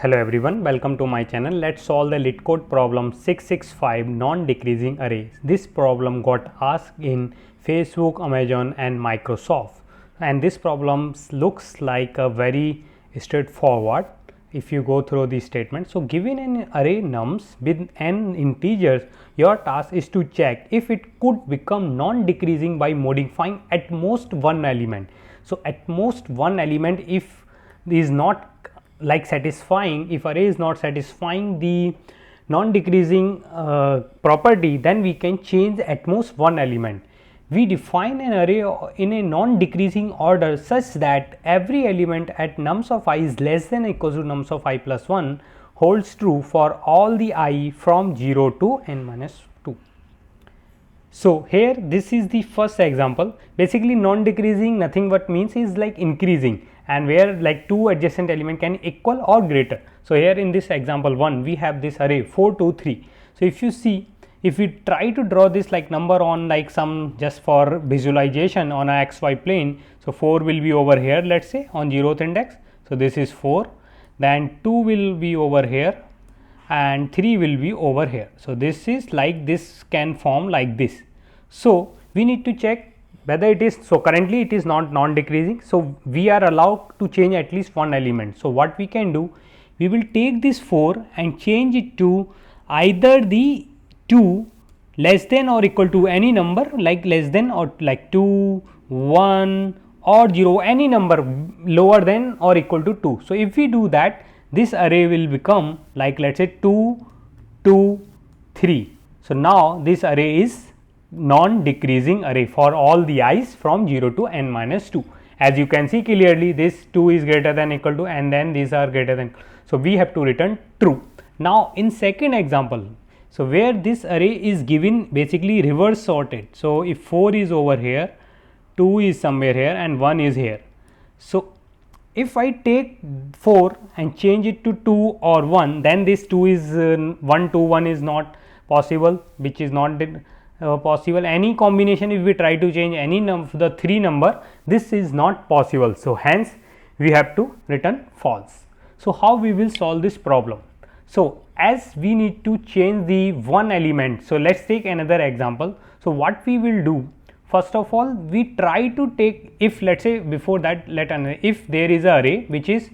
Hello everyone, welcome to my channel. Let's solve the LeetCode problem 665 non-decreasing arrays. This problem got asked in Facebook, Amazon and Microsoft, and this problem looks like a very straightforward if you go through the statement. So given an array nums with n integers, your task is to check if it could become non-decreasing by modifying at most one element. So at most one element, if is not like satisfying, if array is not satisfying the non-decreasing property, then we can change at most one element. We define an array in a non-decreasing order such that every element at nums of I is less than or equal to nums of I plus 1 holds true for all the I from 0 to n minus 2. So here this is the first example. Basically non-decreasing nothing but means is like increasing, and where like two adjacent element can equal or greater. So here in this example 1 we have this array 4 2 3. So if you see, if we try to draw this like number on like some just for visualization on a xy plane, so 4 will be over here, let's say on 0th index. So this is 4, then 2 will be over here and 3 will be over here. So this is like this can form like this. So we need to check whether it is, so currently it is not non-decreasing, so we are allowed to change at least one element. So what we can do, we will take this 4 and change it to either the 2 less than or equal to any number, like less than or like 2, 1 or 0, any number lower than or equal to 2. So if we do that, this array will become like, let's say 2 2 3. So now this array is non-decreasing array for all the i's from 0 to n minus 2. As you can see clearly, this 2 is greater than equal to, and then these are greater than, so we have to return true. Now in second example, so where this array is given basically reverse sorted. So if 4 is over here, 2 is somewhere here and 1 is here. So if I take 4 and change it to 2 or 1, then this 2 is 1 2 1 is not possible, which is not possible. Any combination, if we try to change any of the 3 number, this is not possible. So hence we have to return false. So how we will solve this problem? So as we need to change the one element, so let's take another example. So what we will do, first of all, we try to take, if let's say before that, if there is a array which is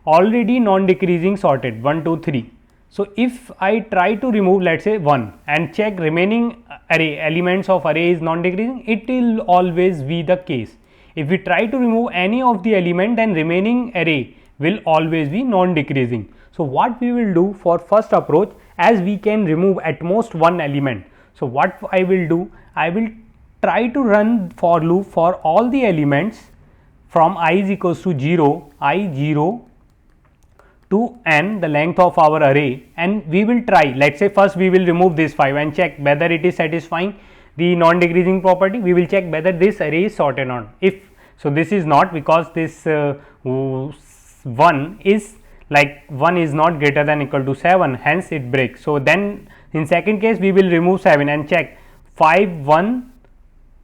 already non-decreasing sorted 1 2 3. So if I try to remove, let's say 1 and check remaining array elements of array is non-decreasing, it will always be the case. If we try to remove any of the element, then remaining array will always be non-decreasing. So what we will do for first approach, as we can remove at most one element. So what I will do, I will try to run for loop for all the elements from I is equals to 0, I 0 to n, the length of our array, and we will try, let's say first we will remove this 5 and check whether it is satisfying the non-decreasing property. We will check whether this array is sorted on. If so, this is not, because this 1 is like 1 is not greater than equal to 7, hence it breaks. So then in second case we will remove 7 and check 5 1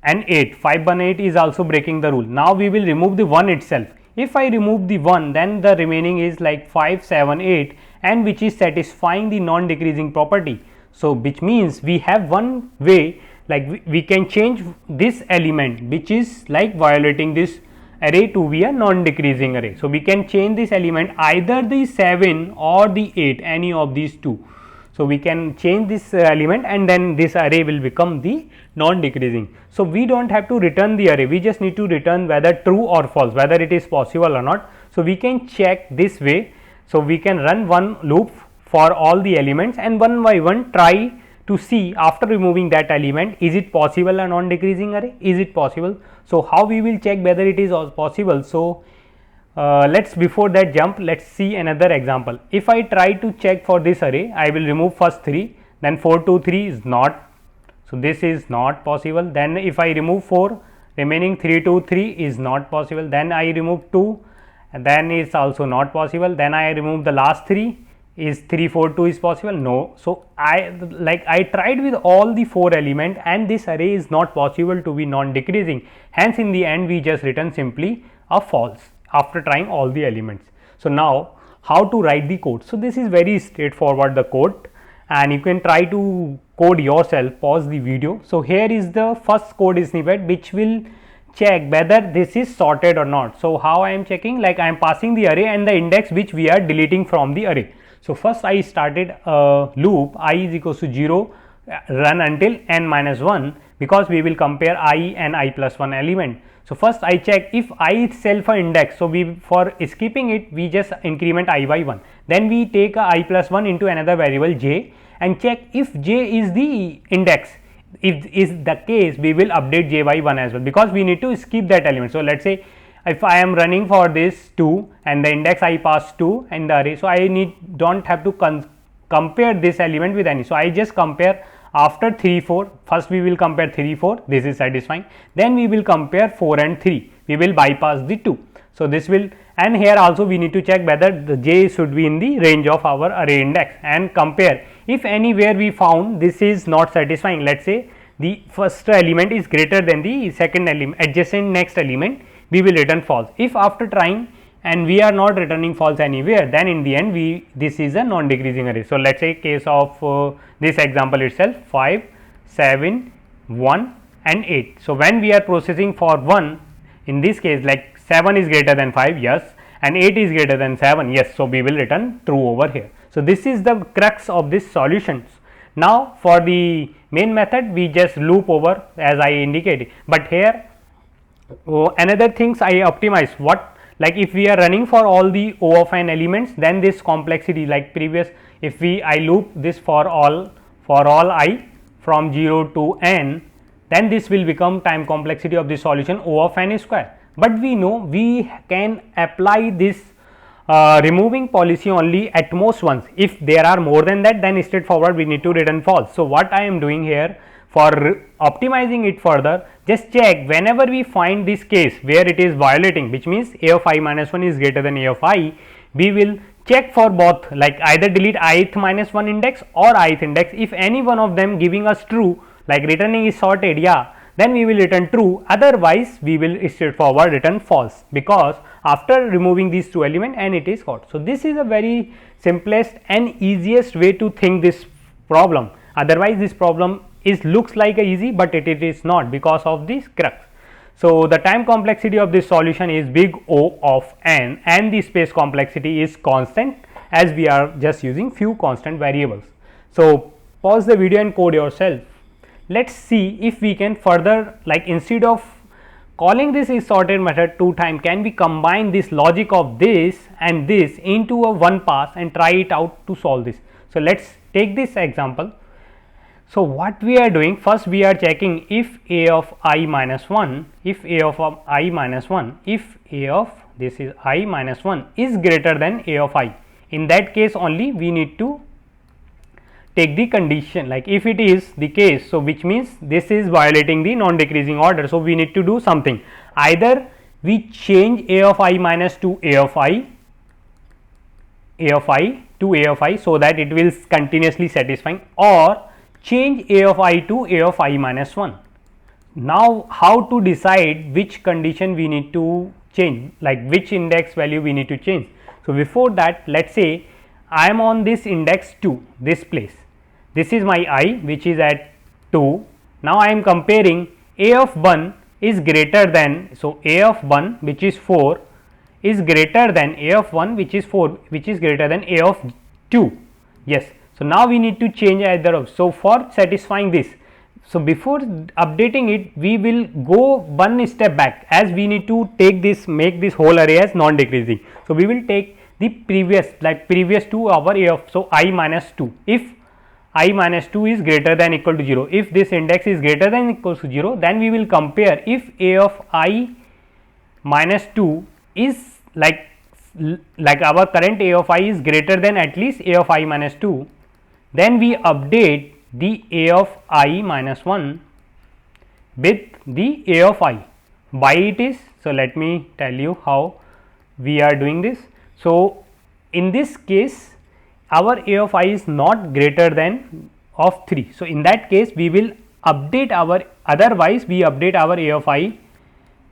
and 8, 5 1 8 is also breaking the rule. Now we will remove the 1 itself. If I remove the 1, then the remaining is like 5 7 8, and which is satisfying the non-decreasing property. So which means we have one way, like we can change this element which is like violating this array to be a non-decreasing array. So we can change this element either the 7 or the 8, any of these two. So we can change this element and then this array will become the non-decreasing. So we don't have to return the array, we just need to return whether true or false, whether it is possible or not. So we can check this way. So we can run one loop for all the elements and one by one try to see after removing that element, is it possible a non-decreasing array, is it possible. So how we will check whether it is possible? So let's before that jump, let's see another example. If I try to check for this array, I will remove first 3, then 4 2 3 is not, so this is not possible. Then if I remove 4, remaining 3 2 3 is not possible. Then I remove 2, and then it's also not possible. Then I remove the last 3, is 3 4 2 is possible, no. So I tried with all the 4 element and this array is not possible to be non-decreasing, hence in the end we just return simply a false after trying all the elements. So now how to write the code. So this is very straightforward, the code, and you can try to code yourself. Pause the video. So here is the first code snippet which will check whether this is sorted or not. So how I am checking, like I am passing the array and the index which we are deleting from the array. So first I started a loop I is equals to 0 run until n minus 1, because we will compare I and I plus 1 element. So first I check if I itself a index. So we, for skipping it, we just increment I by 1. Then we take a I plus 1 into another variable j and check if j is the index. If is the case, we will update j by 1 as well, because we need to skip that element. So let's say if I am running for this 2 and the index I pass 2 in the array, so I don't have to compare this element with any. So I just compare after 3 4. First we will compare 3 4, this is satisfying. Then we will compare 4 and 3, we will bypass the 2. So this will, and here also we need to check whether the j should be in the range of our array index and compare. If anywhere we found this is not satisfying, let's say the first element is greater than the second element, adjacent next element, we will return false. If after trying and we are not returning false anywhere, then in the end this is a non-decreasing array. So let's say case of this example itself, 5 7 1 and 8. So when we are processing for 1, in this case, like 7 is greater than 5, yes, and 8 is greater than 7, yes. So we will return true over here. So this is the crux of this solutions. Now for the main method, we just loop over as I indicated, but here another things I optimize. What, like if we are running for all the O of n elements, then this complexity, like previous, if I loop this for all I from 0 to n, then this will become time complexity of the solution O of n square. But we know we can apply this removing policy only at most once. If there are more than that, then straightforward we need to return false. So what I am doing here, for optimizing it further, just check whenever we find this case where it is violating, which means a of I minus 1 is greater than a of I, we will check for both, like either delete ith minus 1 index or ith index. If any one of them giving us true, like returning is sorted, yeah, then we will return true, otherwise we will straightforward return false, because after removing these two elements and it is got. So this is a very simplest and easiest way to think this problem. Otherwise this problem looks like easy, but it is not, because of this crux. So the time complexity of this solution is big O of n, and the space complexity is constant, as we are just using few constant variables. So pause the video and code yourself. Let's see if we can further, like instead of calling this is sorted method 2 times, can we combine this logic of this and this into a one pass and try it out to solve this. So let's take this example. So what we are doing, first we are checking if a of I minus 1, if a of I minus 1, if a of this is I minus 1 is greater than a of I. In that case only we need to take the condition, like if it is the case, so which means this is violating the non-decreasing order. So we need to do something, either we change a of I minus to a of I to a of I, so that it will continuously satisfying, or change a of I to a of I minus 1. Now how to decide which condition we need to change, like which index value we need to change. So before that, let's say I am on this index 2, this place, this is my I which is at 2. Now I am comparing a of 1 is greater than, so a of 1 which is 4 is greater than a of 1 which is 4, which is greater than a of 2, yes. So now we need to change either of. So for satisfying this, so before updating it, we will go one step back, as we need to take this, make this whole array as non-decreasing. So we will take the previous, like previous to our a of, so I minus 2. If I minus 2 is greater than equal to 0, if this index is greater than equals to 0, then we will compare if a of I minus 2 is like our current a of I is greater than at least a of I minus 2, then we update the a of I minus 1 with the a of I. Why it is? So let me tell you how we are doing this. So in this case, our a of I is not greater than of 3. So in that case, we will update our, otherwise we update our a of I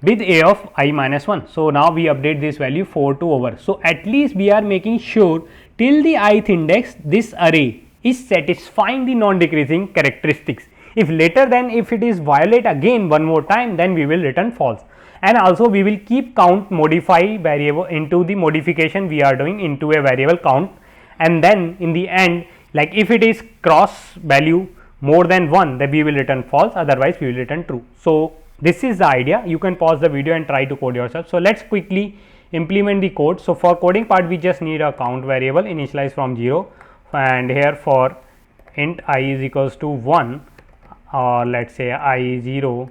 with a of I minus 1. So now we update this value 4 to over. So at least we are making sure till the ith index this array is satisfying the non-decreasing characteristics. If later then if it is violate again one more time, then we will return false. And also we will keep count modify variable into the modification we are doing into a variable count, and then in the end, like if it is cross value more than 1, then we will return false, otherwise we will return true. So this is the idea. You can pause the video and try to code yourself. So let's quickly implement the code. So for coding part, we just need a count variable initialized from 0, and here for int I is equals to 1, or let's say I 0,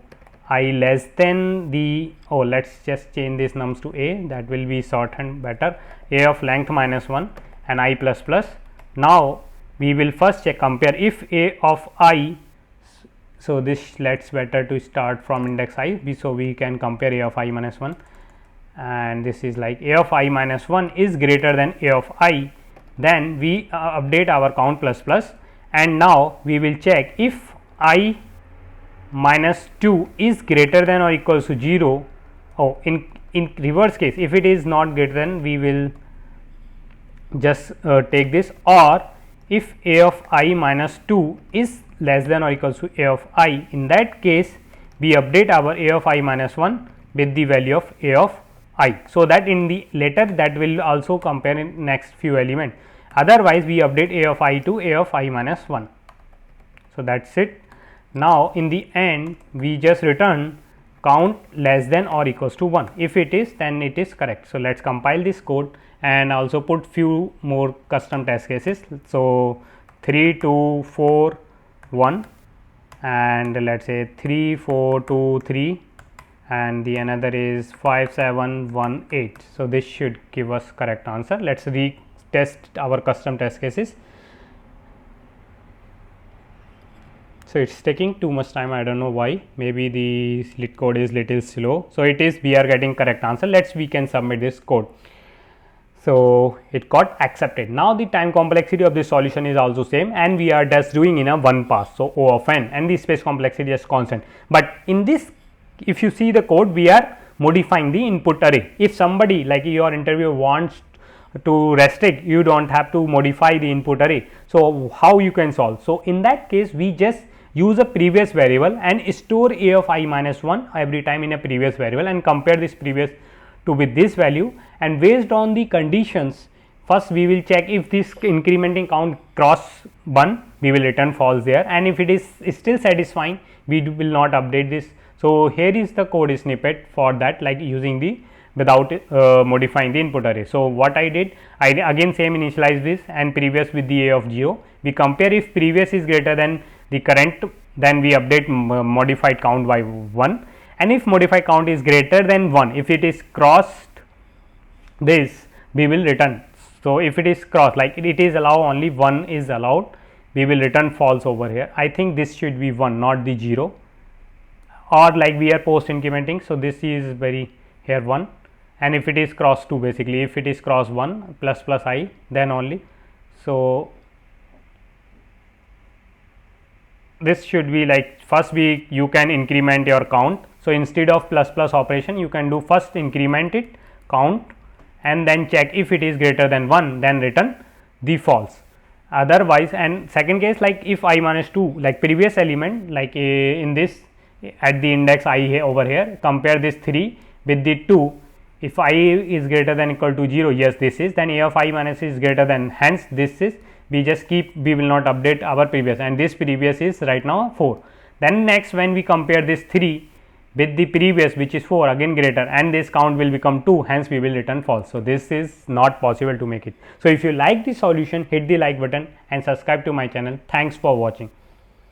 I less than the, oh let's just change this nums to a, that will be shortened better, a of length minus 1 and I plus plus. Now we will first check compare if a of I, so this let's better to start from index I, so we can compare a of I minus 1, and this is like a of I minus 1 is greater than a of I, then we update our count plus plus, and now we will check if I minus 2 is greater than or equals to 0. Oh, in reverse case, if it is not greater than, we will just take this, or if a of I minus 2 is less than or equals to a of I, in that case we update our a of I minus 1 with the value of a of I, so that in the later that will also compare in next few elements. Otherwise we update a of I to a of I minus 1. So that's it. Now in the end we just return count less than or equals to 1. If it is, then it is correct. So let's compile this code and also put few more custom test cases. So 3 2 4 1, and let's say 3 4 2 3, and the another is 5 7 1 8. So this should give us correct answer. Let's retest our custom test cases. So it's taking too much time, I don't know why, maybe the LeetCode is little slow. So it is, we are getting correct answer. We can submit this code. So it got accepted. Now the time complexity of this solution is also same, and we are just doing in a one pass, so O of n, and the space complexity is constant. But in this, if you see the code, we are modifying the input array. If somebody like your interviewer wants to restrict, you don't have to modify the input array. So how you can solve? So in that case, we just use a previous variable and store a of I minus 1 every time in a previous variable, and compare this previous to with this value, and based on the conditions, first we will check if this incrementing count cross 1, we will return false there, and if it is still satisfying, we will not update this. So here is the code snippet for that, like using the without modifying the input array. So what I did, I again same initialize this and previous with the a of 0, we compare if previous is greater than the current, then we update modified count by 1, and if modified count is greater than 1, if it is crossed this, we will return. So if it is crossed, like it is allowed only 1 is allowed, we will return false over here. I think this should be 1, not the 0, or like we are post incrementing, so this is very here 1, and if it is cross 2, basically if it is cross 1 plus plus I, then only. So this should be like first you can increment your count. So instead of plus plus operation, you can do first increment it count, and then check if it is greater than 1, then return the false. Otherwise, and second case, like if I minus 2, like previous element, like in this at the index I over here, compare this 3 with the 2. If I is greater than equal to 0, yes this is, then a of I minus is greater than, hence this is, we just keep, we will not update our previous, and this previous is right now 4. Then next when we compare this 3 with the previous which is 4, again greater, and this count will become 2, hence we will return false. So this is not possible to make it. So if you like the solution, hit the like button and subscribe to my channel. Thanks for watching.